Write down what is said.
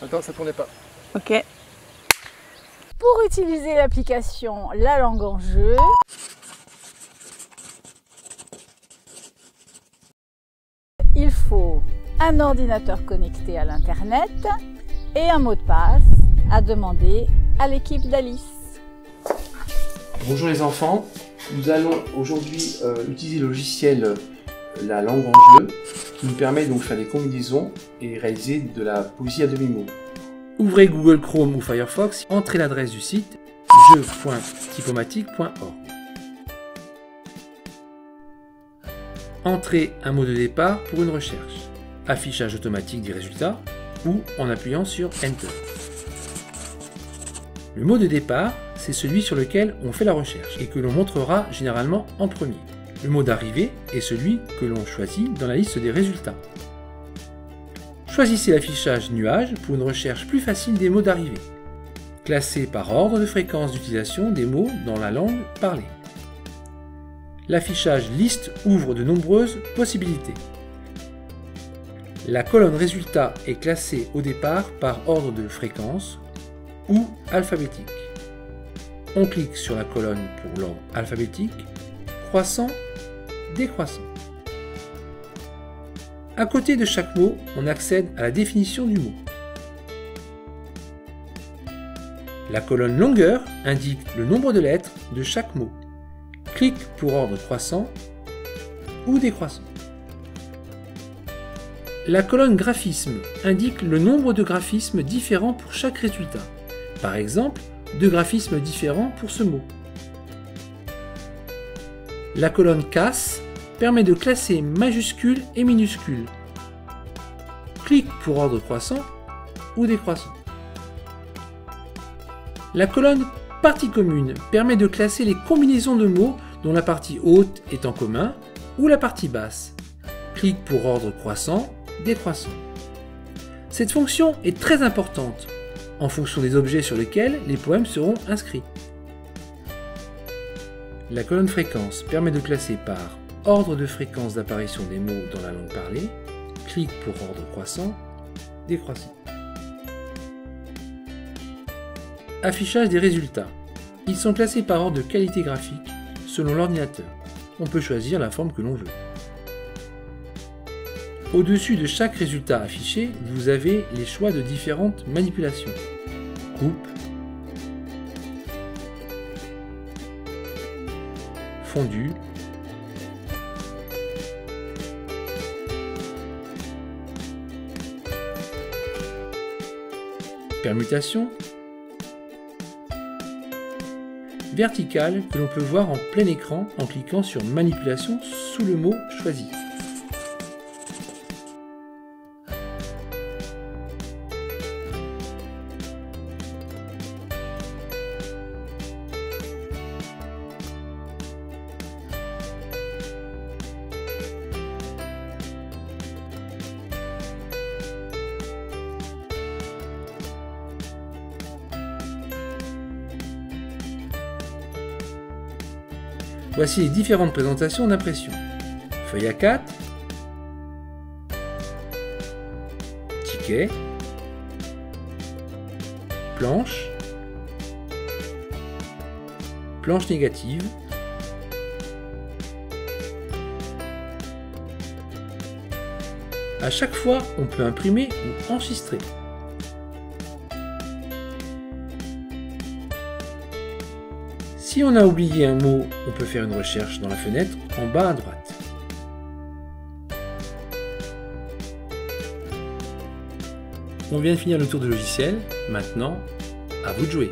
Attends, ça tournait pas. Ok. Pour utiliser l'application La Langue en Jeu, il faut un ordinateur connecté à l'internet et un mot de passe à demander à l'équipe d'Alice. Bonjour les enfants, nous allons aujourd'hui utiliser le logiciel La Langue en Jeu qui nous permet donc de faire des combinaisons et réaliser de la poésie à demi-mot. Ouvrez Google Chrome ou Firefox, entrez l'adresse du site jeu.typomatique.org. Entrez un mot de départ pour une recherche, affichage automatique des résultats ou en appuyant sur Enter. Le mot de départ, c'est celui sur lequel on fait la recherche et que l'on montrera généralement en premier. Le mot d'arrivée est celui que l'on choisit dans la liste des résultats. Choisissez l'affichage nuage pour une recherche plus facile des mots d'arrivée. Classez par ordre de fréquence d'utilisation des mots dans la langue parlée. L'affichage liste ouvre de nombreuses possibilités. La colonne résultat est classée au départ par ordre de fréquence ou alphabétique. On clique sur la colonne pour l'ordre alphabétique, croissant, décroissant. À côté de chaque mot, on accède à la définition du mot. La colonne longueur indique le nombre de lettres de chaque mot. Clique pour ordre croissant ou décroissant. La colonne graphisme indique le nombre de graphismes différents pour chaque résultat. Par exemple, 2 graphismes différents pour ce mot. La colonne casse permet de classer majuscules et minuscules. Clique pour ordre croissant ou décroissant. La colonne partie commune permet de classer les combinaisons de mots dont la partie haute est en commun ou la partie basse. Clique pour ordre croissant, décroissant. Cette fonction est très importante en fonction des objets sur lesquels les poèmes seront inscrits. La colonne fréquence permet de classer par ordre de fréquence d'apparition des mots dans la langue parlée. Clique pour ordre croissant, décroissant. Affichage des résultats. Ils sont classés par ordre de qualité graphique selon l'ordinateur. On peut choisir la forme que l'on veut. Au-dessus de chaque résultat affiché, vous avez les choix de différentes manipulations. Coupe, fondu, permutation, verticale que l'on peut voir en plein écran en cliquant sur manipulation sous le mot choisi. Voici les différentes présentations d'impression. Feuille A4, ticket, planche, planche négative, à chaque fois, on peut imprimer ou enregistrer. Si on a oublié un mot, on peut faire une recherche dans la fenêtre en bas à droite. On vient de finir le tour de logiciel, maintenant, à vous de jouer.